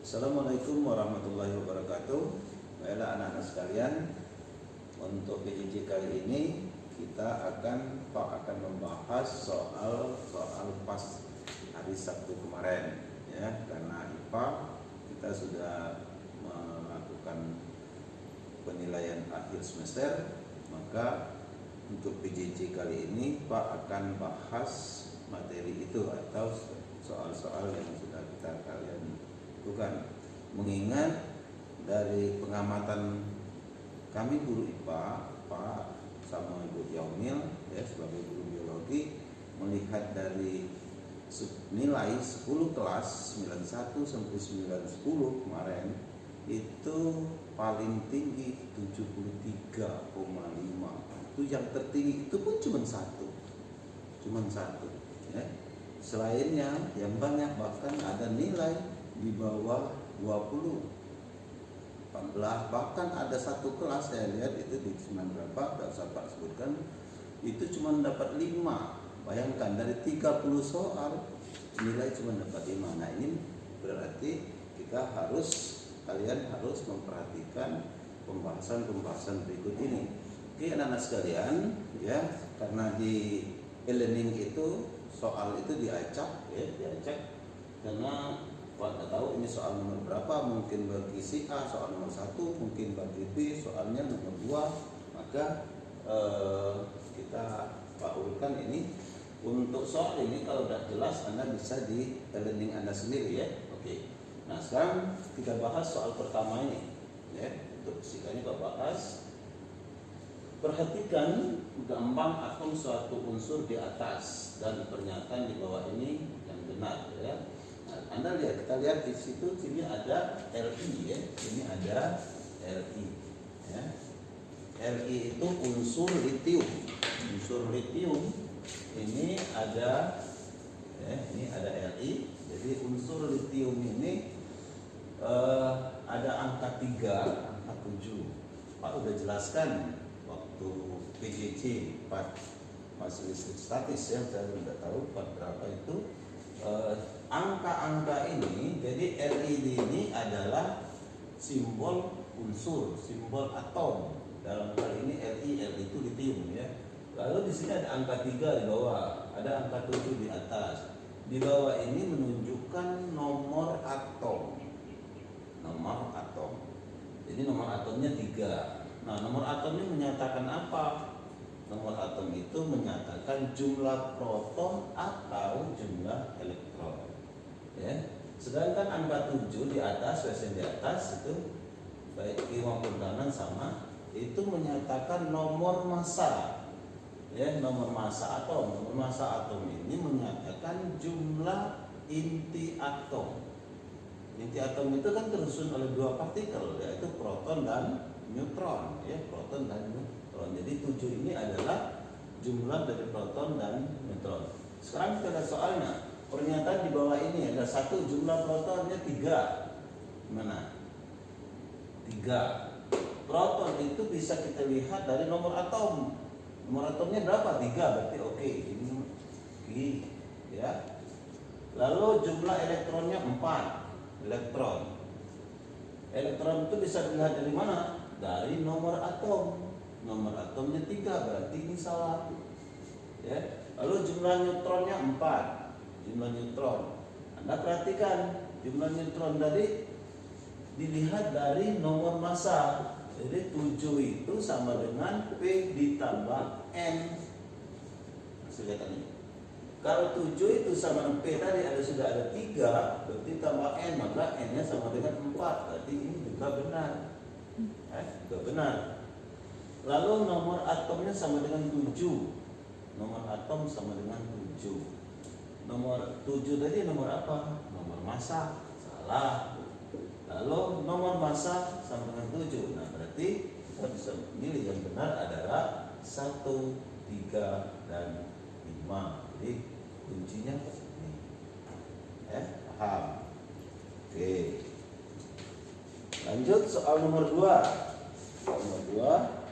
Assalamualaikum warahmatullahi wabarakatuh. Baiklah anak-anak sekalian, untuk PJJ kali ini kita akan membahas soal pas hari Sabtu kemarin, ya. Karena IPA kita sudah melakukan penilaian akhir semester, maka untuk PJJ kali ini Pak akan bahas materi itu atau soal-soal yang sudah kalian lakukan. Mengingat dari pengamatan kami guru IPA, Pak sama Ibu Yaumil, ya, sebagai guru biologi, melihat dari nilai 10 kelas 91 sampai 910 kemarin itu paling tinggi 73,5. Itu yang tertinggi itu pun cuma satu, ya. Selainnya yang banyak bahkan ada nilai di bawah 20, 14, bahkan ada satu kelas saya lihat itu di 9 berapa, tidak usah Pak sebutkan, itu cuma dapat 5. Bayangkan dari 30 soal nilai cuma dapat 5. Nah ini berarti kalian harus memperhatikan pembahasan berikut ini. Oke anak-anak sekalian, ya, karena di e-learning itu soal itu diacak, karena Pak nggak tahu ini soal nomor berapa, mungkin bagi si A soal nomor 1, mungkin bagi B soalnya nomor 2, maka kita urutkan ini. Untuk soal ini kalau tidak jelas Anda bisa di e-learning Anda sendiri, ya. Oke. Nah sekarang kita bahas soal pertama ini, ya. Untuk fisikanya Pak bahas. Perhatikan gambar atom suatu unsur di atas dan pernyataan di bawah ini yang benar, ya. Nah, Anda lihat, kita lihat di situ, sini ada Li, ya. Ini ada Li, ya. Li itu unsur litium. Unsur litium ini ada, ya, ini ada Li. Jadi unsur litium ini ada angka 3, angka 7. Pak udah jelaskan waktu PJJ Fasilitatif statis, ya, saya tidak tahu berapa itu angka-angka ini. Jadi Li ini adalah simbol unsur, simbol atom. Dalam hal ini Li itu litium, ya. Lalu di sini ada angka 3 di bawah, ada angka 7 di atas. Di bawah ini menunjukkan nomor atom. Nomor atom. Jadi nomor atomnya 3. Nah, nomor atom ini menyatakan apa? Nomor atom itu menyatakan jumlah proton atau jumlah elektron, ya. Sedangkan angka 7 di atas, wesen di atas itu baik kiri maupun kanan sama, itu menyatakan nomor massa, ya, nomor massa atom. Nomor massa atom ini menyatakan jumlah inti atom. Inti atom itu kan tersusun oleh 2 partikel, yaitu proton dan neutron, ya, proton dan neutron. Jadi 7 ini adalah jumlah dari proton dan neutron. Sekarang kita lihat soalnya. Pernyataan di bawah ini ada 1, jumlah protonnya 3. Mana? 3. Proton itu bisa kita lihat dari nomor atom. Nomor atomnya berapa? 3, berarti oke. Ini, ya. Lalu jumlah elektronnya 4. Elektron itu bisa dilihat dari mana? Dari nomor atom. Nomor atomnya 3, berarti ini salah, ya. Lalu jumlah neutronnya 4. Jumlah neutron, Anda perhatikan jumlah neutron tadi dilihat dari nomor massa. Jadi 7 itu sama dengan P ditambah N. Lihat ini. Kalau 7 itu sama dengan P tadi sudah ada 3, berarti tambah N, maka N nya sama dengan 4. Berarti ini juga benar. Juga benar. Lalu nomor atomnya sama dengan 7. Nomor atom sama dengan 7. Nomor 7 tadi nomor apa? Nomor massa. Salah. Lalu nomor massa sama dengan 7. Nah berarti kita bisa memilih yang benar adalah 1, 3, dan 5. Jadi kuncinya ini, ya, paham? Oke. Lanjut soal nomor 2. Soal nomor 2.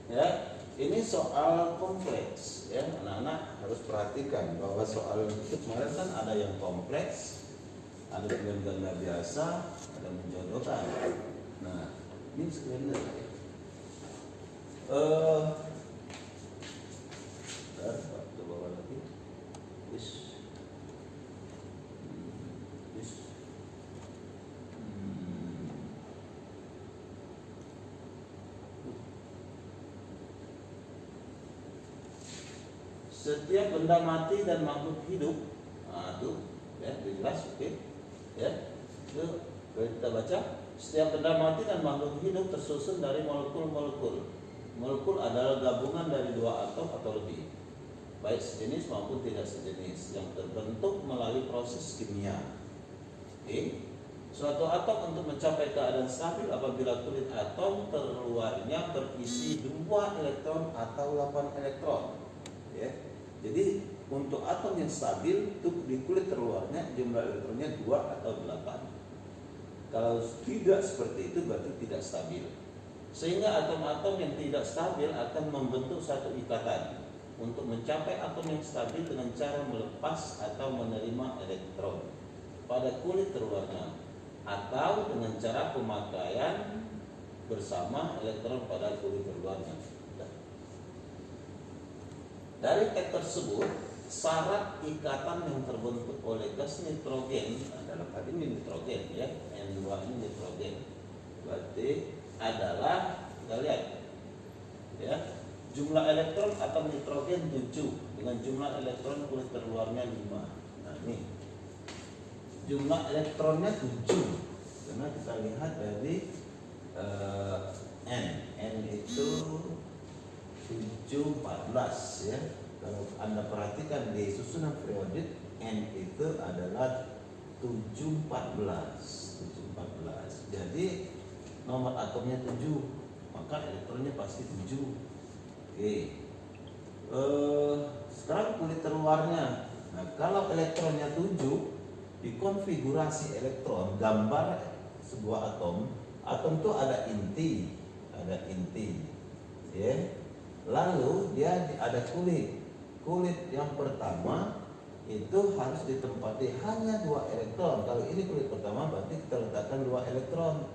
Ya, ini soal kompleks, ya. Anak-anak harus perhatikan bahwa soal itu kemarin kan ada yang kompleks, ada dengan ganda biasa, ada menjodohkan. Nah, ini sebenarnya coba lagi. Setiap benda mati dan makhluk hidup, nah itu ya jelas, oke. Ya, itu kita baca. Setiap benda mati dan makhluk hidup tersusun dari molekul-molekul. Molekul adalah gabungan dari dua atom atau lebih, baik sejenis maupun tidak sejenis, yang terbentuk melalui proses kimia. Oke. Suatu atom untuk mencapai keadaan stabil apabila kulit atom terluarnya berisi 2 elektron atau 8 elektron. Ya. Jadi untuk atom yang stabil itu di kulit terluarnya jumlah elektronnya 2 atau 8. Kalau tidak seperti itu berarti tidak stabil. Sehingga atom-atom yang tidak stabil akan membentuk satu ikatan untuk mencapai atom yang stabil dengan cara melepas atau menerima elektron pada kulit terluarnya, atau dengan cara pemakaian bersama elektron pada kulit terluarnya. Dari teks tersebut, syarat ikatan yang terbentuk oleh gas nitrogen, dalam hal ini nitrogen ya, N2 ini nitrogen, berarti adalah, kita lihat ya, jumlah elektron atom nitrogen 7 dengan jumlah elektron kulit terluarnya 5. Nah ini jumlah elektronnya 7 karena kita lihat dari N itu 7, 14 ya. Kalau Anda perhatikan di susunan periodik, N itu adalah 7, 14. Jadi nomor atomnya 7, maka elektronnya pasti 7. Oke. Sekarang kulit terluarnya. Nah, kalau elektronnya 7, dikonfigurasi elektron, gambar sebuah atom itu ada inti, ya. Lalu dia ada kulit yang pertama itu harus ditempati hanya 2 elektron. Kalau ini kulit pertama berarti kita letakkan 2 elektron,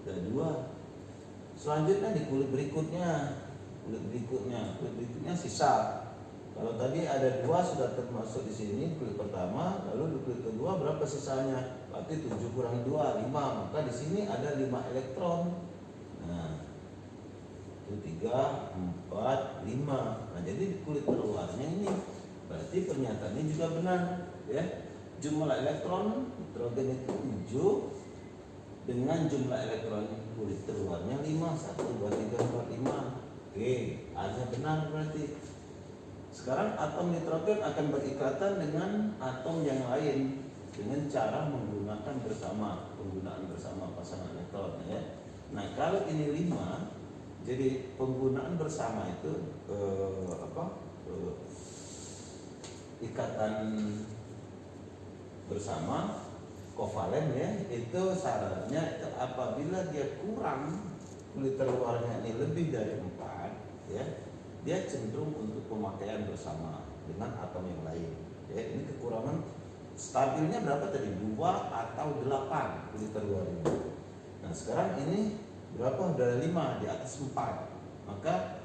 ada 2. Selanjutnya di kulit berikutnya sisa. Kalau tadi ada 2 sudah termasuk di sini kulit pertama, lalu di kulit kedua berapa sisanya? Berarti 7 kurang 2, 5. Maka di sini ada 5 elektron. Nah, 3, 4, 5. Nah, jadi di kulit terluarnya ini berarti pernyataannya juga benar, ya. Jumlah elektron nitrogen itu 7 dengan jumlah elektron kulit terluarnya 5, 1, 2, 3, 4, 5. Oke, A-nya benar berarti. Sekarang atom nitrogen akan berikatan dengan atom yang lain dengan cara penggunaan bersama pasangan elektron, ya. Nah, kalau ini 5, jadi penggunaan bersama itu ikatan bersama kovalen, ya, itu syaratnya itu apabila dia kurang kulit terluarnya ini lebih dari 4, ya, dia cenderung untuk pemakaian bersama dengan atom yang lain. Ya, ini kekurangan stabilnya berapa tadi? 2 atau 8 kulit terluarnya. Nah, sekarang ini berapa? Dari 5 di atas 4. Maka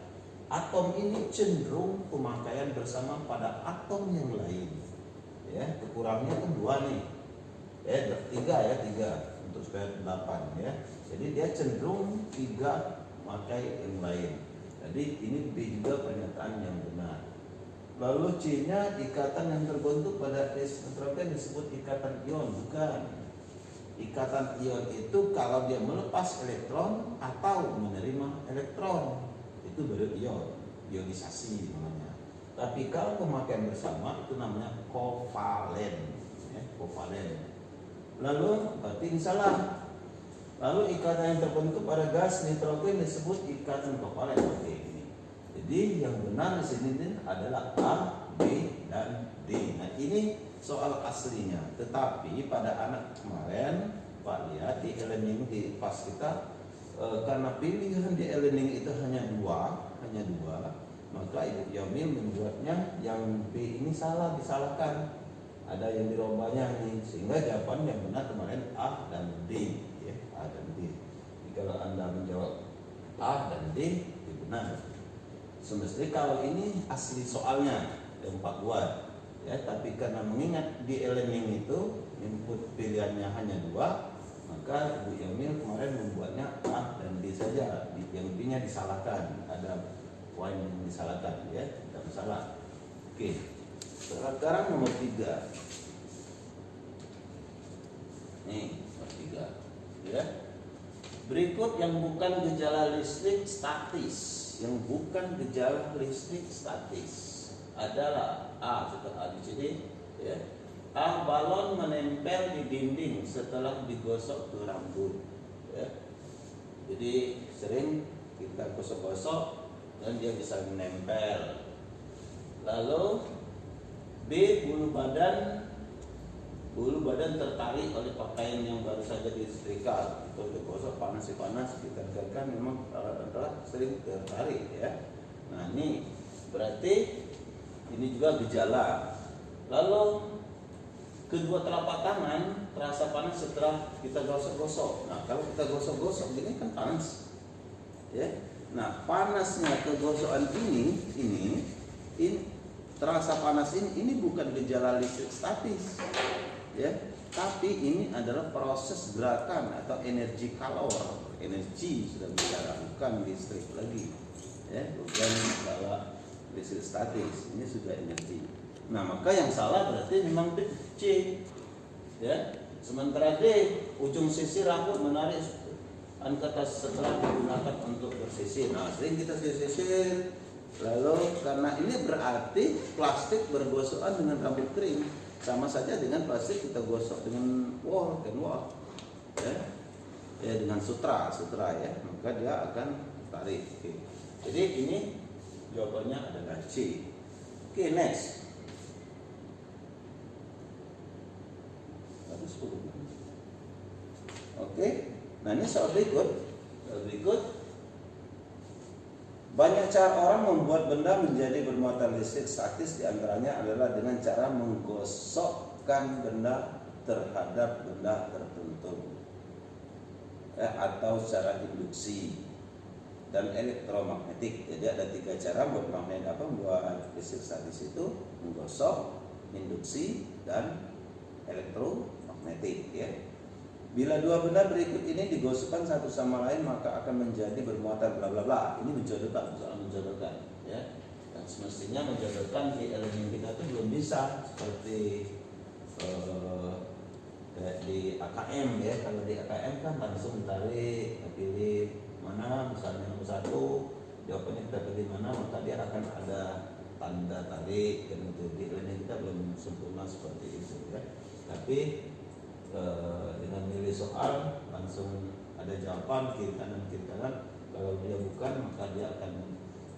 atom ini cenderung pemakaian bersama pada atom yang lain. Ya, kekurangnya kan 2 nih. Ya, 3 untuk supaya 8 ya. Jadi dia cenderung 3 pakai yang lain. Jadi ini B juga pernyataan yang benar. Lalu C-nya ikatan yang terbentuk pada nitrogen disebut ikatan ion, bukan. Ikatan ion itu kalau dia melepas elektron atau menerima elektron, itu baru ion, ionisasi namanya. Tapi kalau pemakaian bersama itu namanya kovalen, ya, kovalen. Lalu berarti ini salah. Lalu ikatan yang terbentuk pada gas nitrogen disebut ikatan kovalen. Oke, ini. Jadi yang benar di sini adalah A, B, dan D. Nah, ini soal aslinya. Tetapi pada anak kemarin Pak lihat di e-learning di pas kita karena pilihan di e-learning itu hanya dua, maka Ibu Yamil membuatnya yang B ini salah, disalahkan. Ada yang dirubahnya nih, sehingga jawaban yang benar kemarin A dan D, ya, A dan D. Jadi kalau Anda menjawab A dan D, itu benar. Semestinya kalau ini asli soalnya yang Pak buat, ya, tapi karena mengingat di elemen itu input pilihannya hanya 2, maka Ibu Yamil kemarin membuatnya A dan D saja, yang B-nya disalahkan, ada poin yang disalahkan, ya, tidak masalah. Oke. Sekarang nomor 3. Nih, nomor 3. Ya. Berikut yang bukan gejala listrik statis. Yang bukan gejala listrik statis adalah A, setelah A di sini, ya. A, balon menempel di dinding setelah digosok ke rambut, ya. Jadi sering kita gosok-gosok dan dia bisa menempel. Lalu B, bulu badan tertarik oleh pakaian yang baru saja disetrika. Itu digosok panas kita kan memang adalah sering tertarik, ya. Nah, ini berarti ini juga gejala. Lalu kedua telapak tangan terasa panas setelah kita gosok-gosok. Nah, kalau kita gosok-gosok ini kan panas, ya. Nah, panasnya kegosokan ini terasa panas ini bukan gejala listrik statis, ya, tapi ini adalah proses gerakan atau energi kalor, energi sudah bicara, bukan listrik lagi, ya, bukan gejala listrik statis, ini sudah energi. Nah, maka yang salah berarti memang C, ya. Sementara D, ujung sisi rambut menarik kata setelah digunakan untuk bersisir. Nah, sering kita sisir. Lalu karena ini berarti plastik bergosokan dengan rambut kering, sama saja dengan plastik kita gosok dengan wol, ya, dengan sutra, ya, maka dia akan tarik. Oke. Jadi ini jawabannya adalah C. Oke, next. Oke, nah ini soal berikut. Banyak cara orang membuat benda menjadi bermuatan listrik statis, diantaranya adalah dengan cara menggosokkan benda terhadap benda tertentu, atau secara induksi dan elektromagnetik. Jadi ada 3 cara buat buat listrik statis itu: menggosok, induksi, dan elektromagnetik, ya. Bila 2 benda berikut ini digosokkan satu sama lain, maka akan menjadi bermuatan bla bla bla. Ini menjodohkan, soal menjodohkan, ya. Dan semestinya menjodohkan di elemen kita itu belum bisa seperti di AKM, ya. Kalau di AKM kan langsung tarik, pilih mana, misalnya nomor 1, jawabannya kita pilih mana, maka dia akan ada tanda tarik, dan itu di elemen kita belum sempurna seperti itu, ya. Tapi dengan milih soal langsung ada jawaban kiri kanan. Kalau dia bukan, maka dia akan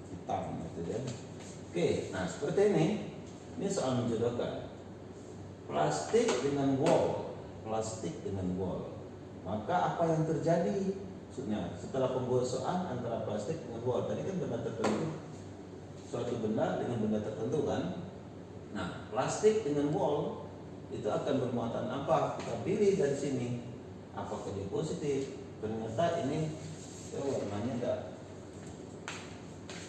hitam, gitu, ya. Oke, nah seperti ini soal menjodohkan plastik dengan wol, maka apa yang terjadi? Maksudnya setelah penggosokan antara plastik dengan wol, tadi kan benda tertentu, suatu benda dengan benda tertentu kan. Nah, plastik dengan wol itu akan bermuatan apa? Kita pilih dari sini. Apakah dia positif? Ternyata ini warnanya enggak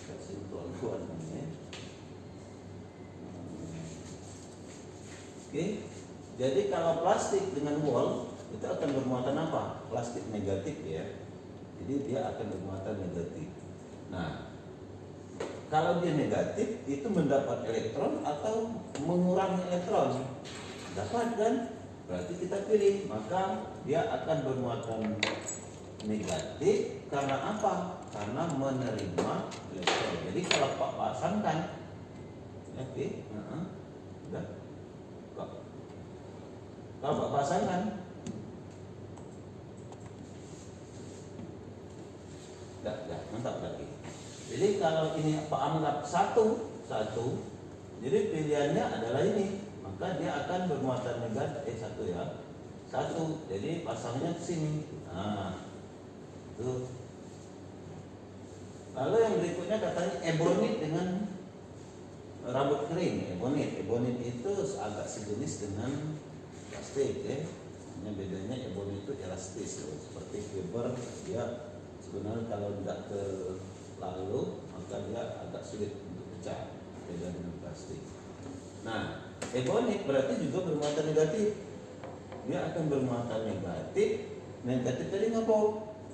kasih warnanya. Oke. Jadi kalau plastik dengan wol itu akan bermuatan apa? Plastik negatif, ya. Jadi dia akan bermuatan negatif. Nah, kalau dia negatif itu mendapat elektron atau mengurangi elektron? Dapat kan? Berarti kita pilih, maka dia akan bermuatan negatif karena apa? Karena menerima elektron. Jadi kalau Pak pasangkan, oke, udah. Kalau Pak pasangkan, enggak, mantap lagi. Jadi kalau ini Pak anggap satu, jadi pilihannya adalah ini. Maka dia akan bermuatan negatif, satu. Jadi pasangnya ke sini. Nah, itu Lalu yang berikutnya katanya ebonit dengan rambut kering. Ebonit itu agak sejenis dengan plastik ya. Hanya bedanya ebonit itu elastis loh. Seperti fiber, dia sebenarnya kalau tidak terlalu maka dia agak sulit untuk pecah, beda dengan plastik. Nah, ebonit berarti juga bermuatan negatif. Dia akan bermuatan negatif. Negatif tadi ngapa?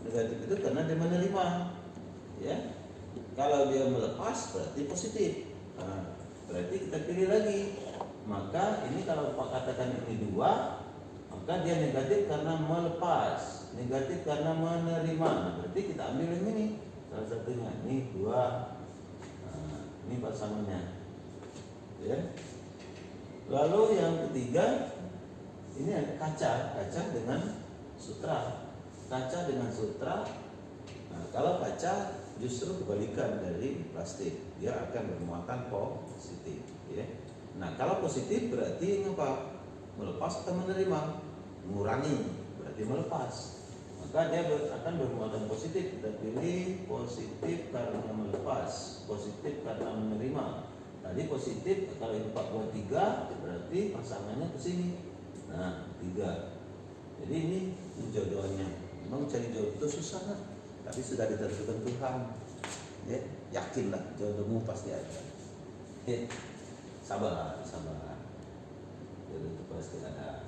Negatif itu karena dia menerima, ya. Kalau dia melepas berarti positif. Nah, berarti kita pilih lagi. Maka ini kalau Pak katakan ini 2, maka dia negatif karena melepas, negatif karena menerima. Nah, berarti kita ambil yang ini salah satunya. Ini 2. Nah, ini pasangannya. Ya. Lalu yang ketiga ini ada kaca dengan sutra. Kaca dengan sutra. Nah, kalau kaca justru kebalikan dari plastik, dia akan bermuatan positif. Ya. Nah, kalau positif berarti apa? Melepas atau menerima? Mengurangi, berarti melepas. Maka dia akan bermuatan positif. Kita pilih positif karena melepas, positif karena menerima. Tadi positif, kalau itu 4 buat 3, berarti pasangannya ke sini. Nah, 3. Jadi ini jodohnya. Memang cari jodoh itu susah kan? Tapi sudah ditentukan Tuhan. Ya, yakinlah jodohmu pasti ada. Ya, sabar. Jodoh itu pasti ada.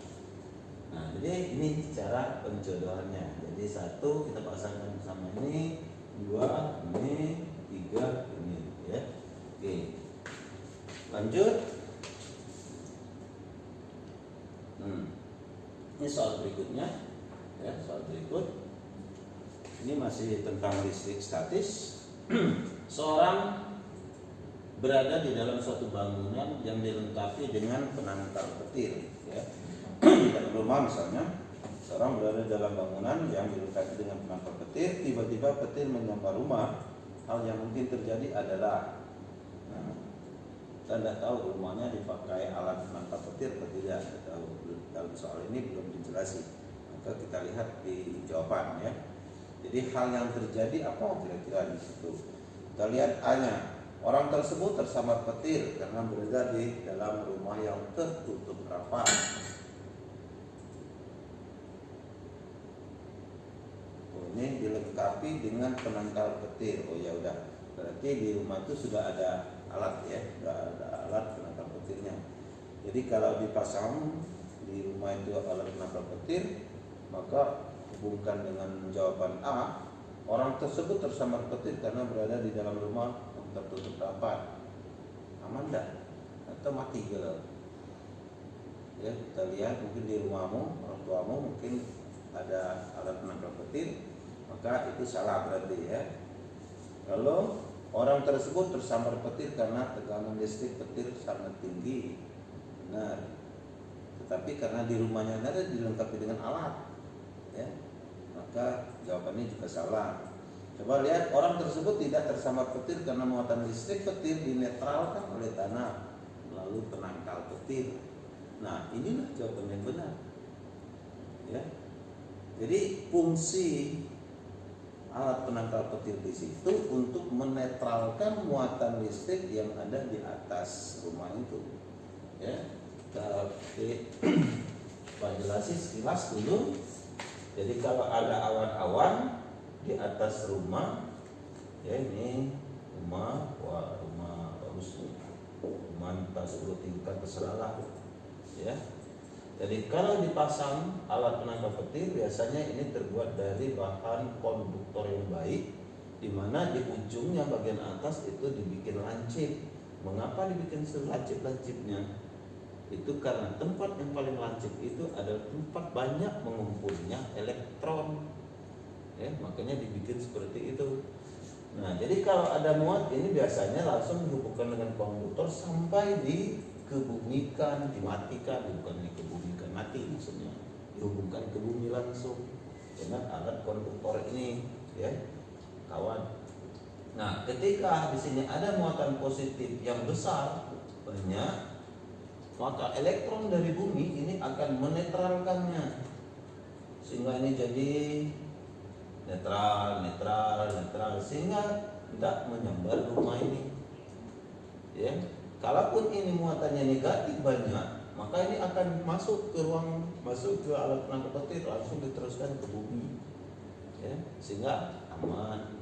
Nah, jadi ini cara penjodohannya. Jadi 1 kita pasangkan sama ini, 2 ini, 3 ini, ya. Oke. Lanjut. Ini soal berikutnya, ya, soal berikut. Ini masih tentang listrik statis. Seorang berada di dalam suatu bangunan yang dilengkapi dengan penangkal petir, ya. Di dalam rumah misalnya, seorang berada dalam bangunan yang dilengkapi dengan penangkal petir, tiba-tiba petir menyambar rumah. Hal yang mungkin terjadi adalah, kita tidak tahu rumahnya dipakai alat penangkal petir atau tidak. Tahu dalam soal ini belum dijelaskan. Maka kita lihat di jawaban, ya. Jadi hal yang terjadi apa kira-kira di situ? Kita lihat A-nya. Orang tersebut tersambar petir karena berada di dalam rumah yang tertutup rapat. Ini dilengkapi dengan penangkal petir. Oh ya udah, berarti di rumah itu sudah ada alat, ya, sudah ada alat penangkal petirnya. Jadi kalau dipasang di rumah itu alat penangkal petir, maka hubungkan dengan jawaban A. Orang tersebut tersambar petir karena berada di dalam rumah yang tertutup rapat. Aman enggak? Atau mati gelap? Ya, kita lihat mungkin di rumahmu, orang tuamu mungkin ada alat penangkal petir, maka itu salah berarti, ya. Kalau orang tersebut tersambar petir karena tekanan listrik petir sangat tinggi, benar. Tetapi karena di rumahnya ada dilengkapi dengan alat, ya, maka jawabannya juga salah. Coba lihat, orang tersebut tidak tersambar petir karena muatan listrik petir dinetralkan oleh tanah melalui penangkal petir. Nah, inilah jawaban yang benar, ya. Jadi fungsi alat penangkal petir di situ untuk menetralkan muatan listrik yang ada di atas rumah itu, ya. Tapi Pak jelasin sekilas dulu. Jadi kalau ada awan-awan di atas rumah, ya, ini rumah, wah, rumah bagus nih, rumah entah 10 tingkat terserah, ya. Jadi kalau dipasang alat penangkal petir, biasanya ini terbuat dari bahan konduktor yang baik, di mana di ujungnya bagian atas itu dibikin lancip. Mengapa dibikin selancip-lancipnya? Itu karena tempat yang paling lancip itu adalah tempat banyak mengumpulnya elektron, ya, makanya dibikin seperti itu. Nah, jadi kalau ada muat ini biasanya langsung dihubungkan dengan konduktor sampai dikebumikan, dimatikan, bukan dikebumikan, mati maksudnya, dihubungkan ke bumi langsung dengan alat konduktor ini, ya, kawan. Nah, ketika di sini ada muatan positif yang besar, banyak, maka elektron dari bumi ini akan menetralkannya, sehingga ini jadi netral, sehingga tidak menyambar rumah ini. Ya, kalaupun ini muatannya negatif banyak, maka ini akan masuk ke alat penangkap petir, langsung diteruskan ke bumi, ya, sehingga aman.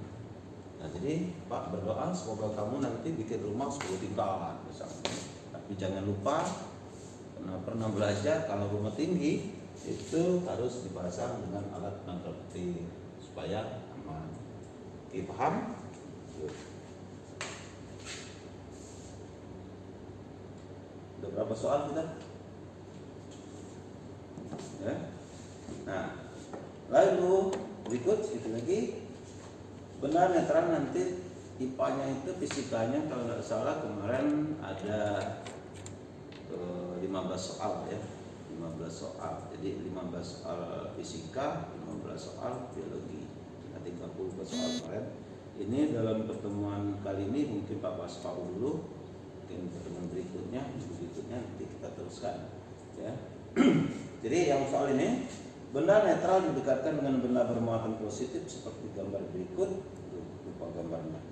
Nah, jadi Pak berdoa semoga kamu nanti bikin rumah 10 tingkat misalnya. Tapi jangan lupa, karena pernah belajar kalau rumah tinggi itu harus dipasang dengan alat penangkap petir supaya aman. Oke, paham? Yuk. Ada berapa soal kita? Ya. Nah, lalu berikut itu lagi, benar netral nanti IPA-nya itu fisikanya kalau nggak salah kemarin ada 15 soal ya, 15 soal. Jadi 15 soal fisika, 15 soal biologi, 30 soal kemarin. Ini dalam pertemuan kali ini mungkin Pak Baspau dulu. Mungkin pertemuan berikutnya nanti kita teruskan ya. Jadi yang soal ini, benda netral didekatkan dengan benda bermuatan positif seperti gambar berikut. Lupa gambarnya.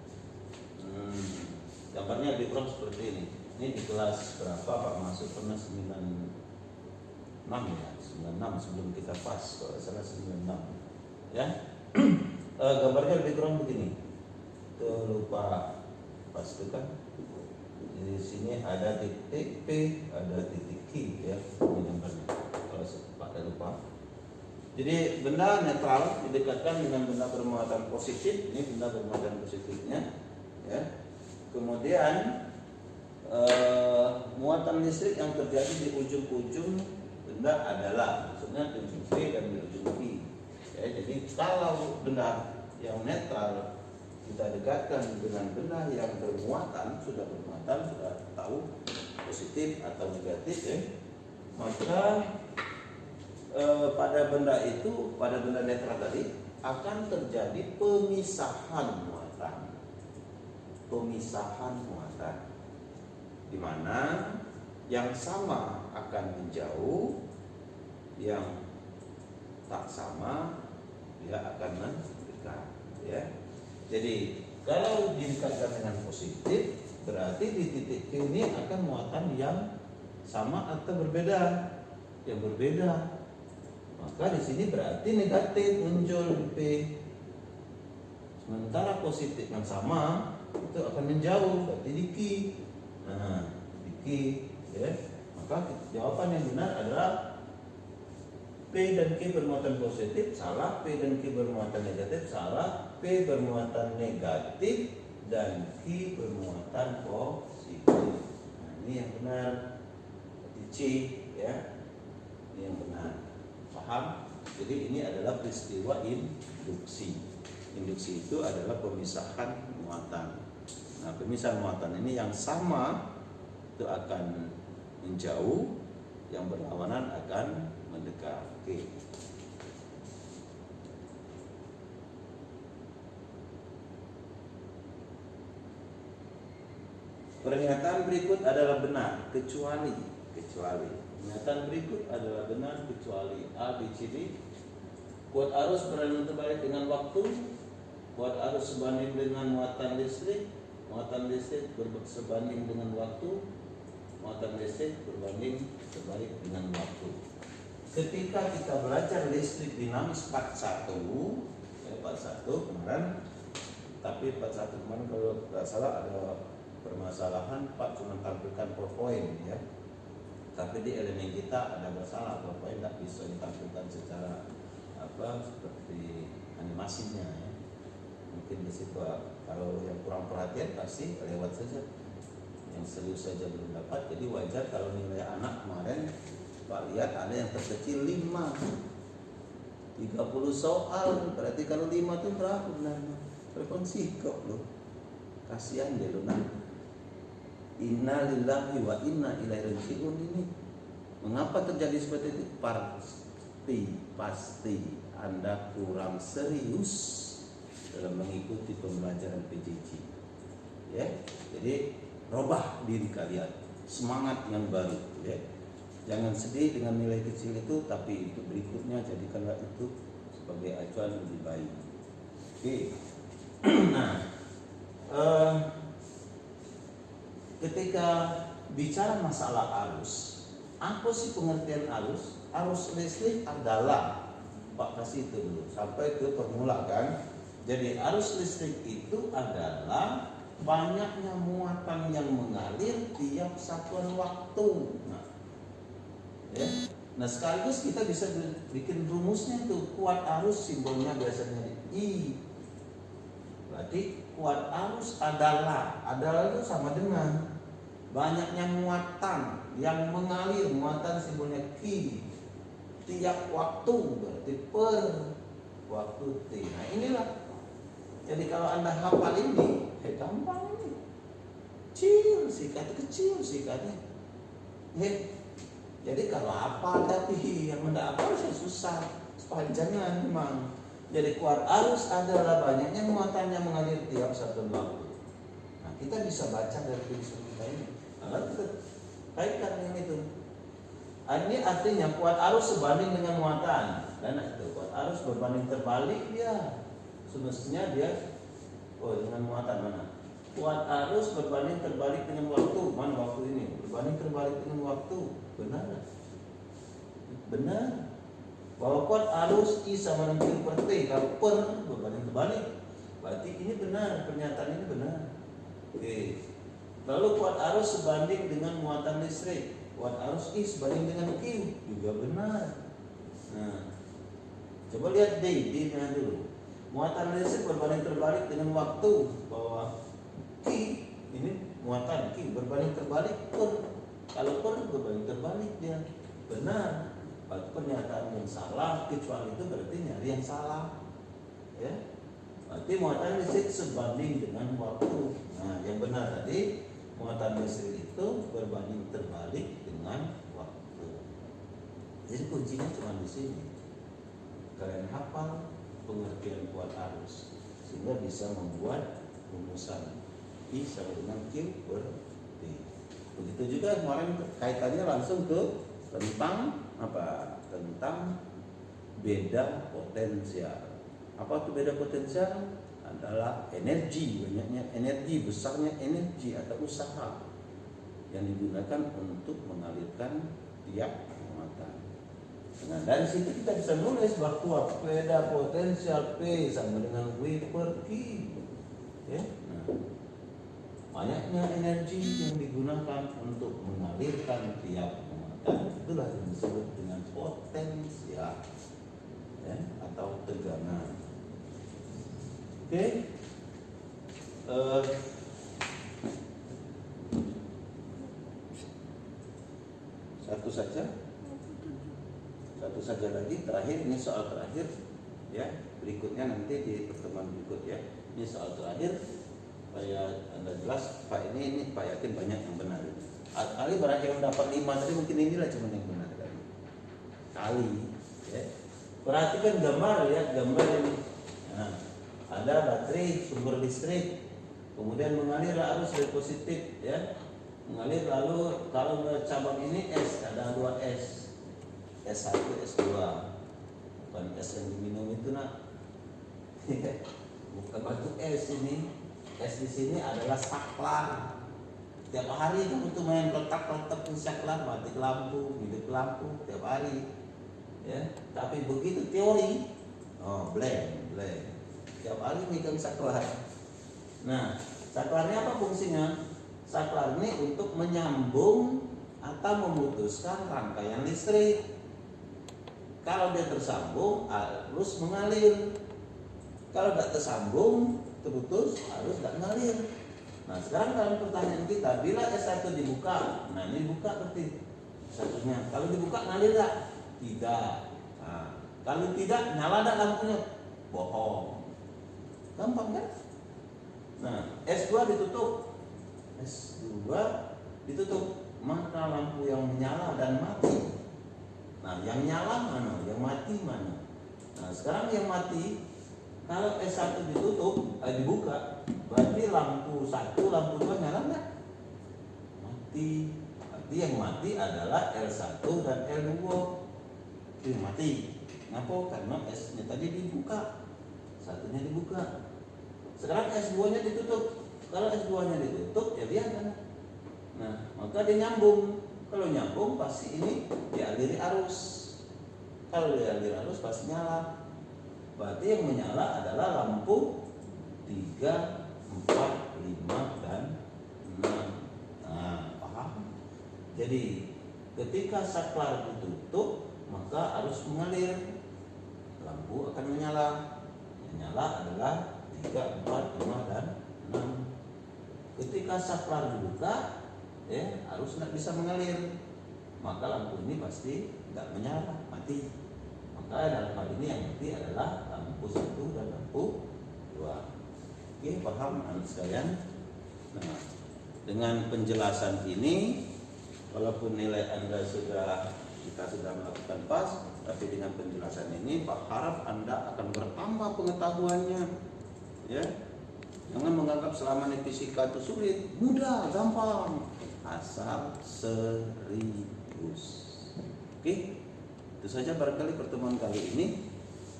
Gambarnya lebih kurang seperti ini. Ini di kelas berapa Pak masuk? Pernah 96 ya, 96 sebelum kita pas, kalau salah 96 ya. Gambarnya lebih kurang begini. Tuh lupa pas itu kan. Di sini ada titik P, ada titik Q ya, ini gambarnya. Kalau pada lupa. Jadi benda netral didekatkan dengan benda bermuatan positif. Ini benda bermuatan positifnya, ya. Kemudian muatan listrik yang terjadi di ujung-ujung benda adalah, maksudnya di ujung P dan di ujung Q. Ya, jadi kalau benda yang netral kita dekatkan dengan benda yang bermuatan, sudah tahu positif atau negatif ya, maka pada benda itu, pada benda netral tadi akan terjadi pemisahan muatan, di mana yang sama akan menjauh, yang tak sama dia akan mendekat ya. Jadi kalau didekatkan dengan positif, berarti di titik Q ini akan muatan yang sama atau berbeda. Yang berbeda. Maka di sini berarti negatif muncul di P. Sementara positif yang sama itu akan menjauh, berarti di Q. Nah, di Q ya. Maka jawaban yang benar adalah P dan Q bermuatan positif, salah. P dan Q bermuatan negatif, salah. P bermuatan negatif dan Q bermuatan positif. Nah, ini yang benar. Di C ya. Ini yang benar. Paham? Jadi ini adalah peristiwa induksi. Induksi itu adalah pemisahan muatan. Nah, pemisahan muatan ini yang sama itu akan menjauh, yang berlawanan akan mendekat. Oke. Pernyataan berikut adalah benar kecuali. Pernyataan berikut adalah benar kecuali A, B, C, D. Kuat arus berlalu terbalik dengan waktu. Kuat arus sebanding dengan muatan listrik. Muatan listrik sebanding dengan waktu. Muatan listrik berbanding terbalik dengan waktu. Ketika kita belajar listrik dinamis part 1 kemarin, tapi part 1 kemarin kalau tidak salah ada permasalahan, Pak cuma tampilkan PowerPoint ya. Tapi di elemen kita ada masalah, PowerPoint tidak bisa ditampilkan secara seperti animasinya ya. Mungkin di situ kalau yang kurang perhatian pasti lewat saja. Yang serius saja belum dapat. Jadi wajar kalau nilai anak kemarin Pak lihat ada yang terkecil 5, 30 soal, berarti kalau 5 itu berapa benarnya? Telepon sikap loh. Kasihan deh lo. Inna lillahi wa inna ilaihi raji'un ini. Mengapa terjadi seperti itu? Pasti Anda kurang serius dalam mengikuti pembelajaran PJJ. Ya. Jadi robah diri kalian, semangat yang baru ya. Jangan sedih dengan nilai kecil itu, tapi itu berikutnya jadikanlah itu sebagai acuan lebih baik. Oke. Nah, eh, ketika bicara masalah arus, apa sih pengertian arus? Arus listrik adalah, Pak kasih itu dulu sampai ke formula kan. Jadi arus listrik itu adalah banyaknya muatan yang mengalir tiap satuan waktu. Nah, ya. Nah sekaligus kita bisa bikin rumusnya itu, kuat arus simbolnya biasanya I. Berarti kuat arus adalah itu sama dengan banyaknya muatan yang mengalir, muatan simbolnya Q, tiap waktu, berarti per waktu T. Nah inilah, jadi kalau Anda hafal ini, gampang ini, kecil sikatnya, kecil sikatnya. Jadi kalau hafal, tapi yang tidak hafal susah, sepanjangan memang. Jadi kuat arus adalah banyaknya muatan yang mengalir tiap satu waktu. Nah kita bisa baca dari tulisan kita ini. Nah, kita kaitkan ini tuh. Ini artinya kuat arus sebanding dengan muatan. Dan itu kuat arus berbanding terbalik dia. Semestinya dia dengan muatan mana? Kuat arus berbanding terbalik dengan waktu. Mana waktu ini? Berbanding terbalik dengan waktu. Benar? Benar. Bahwa kuat arus I sama dengan Q per T. Kalau per berbanding terbalik, berarti ini benar, pernyataan ini benar. Oke. Lalu kuat arus sebanding dengan muatan listrik. Kuat arus I sebanding dengan Q juga benar. Nah, coba lihat D-nya dulu. Muatan listrik berbanding terbalik dengan waktu, bahwa Q ini muatan Q berbanding terbalik per. Kalau per berbanding terbalik dia benar. Pernyataan yang salah, kecuali itu berarti nyari yang salah. Ya. Berarti muatan listrik sebanding dengan waktu. Nah, yang benar tadi muatan listrik itu berbanding terbalik dengan waktu. Jadi kuncinya cuma di sini. Kalian hafal pengertian kuat arus sehingga bisa membuat rumusan I sama dengan Q per T. Begitu juga kemarin kaitannya langsung ke tentang apa? Tentang beda potensial. Apa itu beda potensial? Adalah energi, banyaknya energi, besarnya energi atau usaha yang digunakan untuk mengalirkan tiap muatan. Nah, dari situ kita bisa nulis bahwa beda potensial P sama dengan W per Q. Ya. Nah, banyaknya energi yang digunakan untuk mengalirkan tiap muatan, itulah yang disebut dengan potensial, ya, atau tegangan. Oke. Satu saja lagi, terakhir, ini soal terakhir, ya. Berikutnya nanti di pertemuan berikut, ya. Ini soal terakhir supaya Anda jelas. Pak ini Pak yakin banyak yang benar. Kali barang yang dapat 5 tadi mungkin inilah cuma yang benar kali, ya. Perhatikan gambar, ya, gambar ini. Nah, ada baterai sumber listrik, kemudian mengalir arus dari positif, ya, mengalir. Lalu kalau cabang ini S, ada 2 S, S1, S2, bukan S yang diminum itu nak, bukan batu S ini. S di sini adalah saklar. Tiap hari kamu tuh main letak-letak saklar, mati lampu, hidup lampu tiap hari, ya. Tapi begitu teori, blank. Tiap hari megang saklar. Nah, saklarnya apa fungsinya? Saklar ini untuk menyambung atau memutuskan rangkaian listrik. Kalau dia tersambung, arus mengalir. Kalau tidak tersambung, terputus, arus tidak mengalir. Nah, sekarang dalam pertanyaan kita, bila S1 dibuka, nah ini buka berarti satunya. Kalau dibuka ngalir tidak? Tidak. Nah, kalau tidak, nyala tidak lampunya? Bohong. Gampang kan? Nah, S2 ditutup. S2 ditutup, maka lampu yang menyala dan mati. Nah, yang nyala mana? Yang mati mana? Nah, sekarang yang mati, kalau S1 ditutup, dibuka, berarti lampu 1, lampu 2 nyala enggak? Mati. Berarti yang mati adalah L1 dan L2. Itu mati. Kenapa? Karena S-nya tadi dibuka, satunya dibuka. Sekarang S2-nya ditutup. Kalau S2-nya ditutup, ya lihat kan. Nah, maka dia nyambung. Kalau nyambung pasti ini dialiri arus. Kalau dialiri arus pasti nyala. Berarti yang menyala adalah lampu 3, 4, 5, dan 6. Nah, paham? Jadi ketika saklar ditutup, maka arus mengalir, lampu akan menyala. Yang nyala adalah 3, 4, 5, dan 6. Ketika saklar dibuka, arus tidak bisa mengalir, maka lampu ini pasti tidak menyala, mati. Maka dalam hal ini yang mati adalah lampu 1 dan lampu 2. Oke, paham anak sekalian? Nah, dengan penjelasan ini, walaupun nilai Anda kita sudah melakukan pas, tapi dengan penjelasan ini Pak harap Anda akan bertambah pengetahuannya. Ya. Jangan menganggap selama ini fisika itu sulit, mudah, gampang, asal serius. Oke, itu saja barangkali pertemuan kali ini.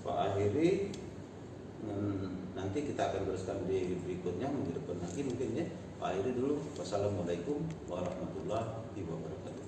Pak akhiri, nanti kita akan teruskan di berikutnya, minggu depan lagi mungkin ya. Pak akhiri dulu. Wassalamualaikum warahmatullahi wabarakatuh.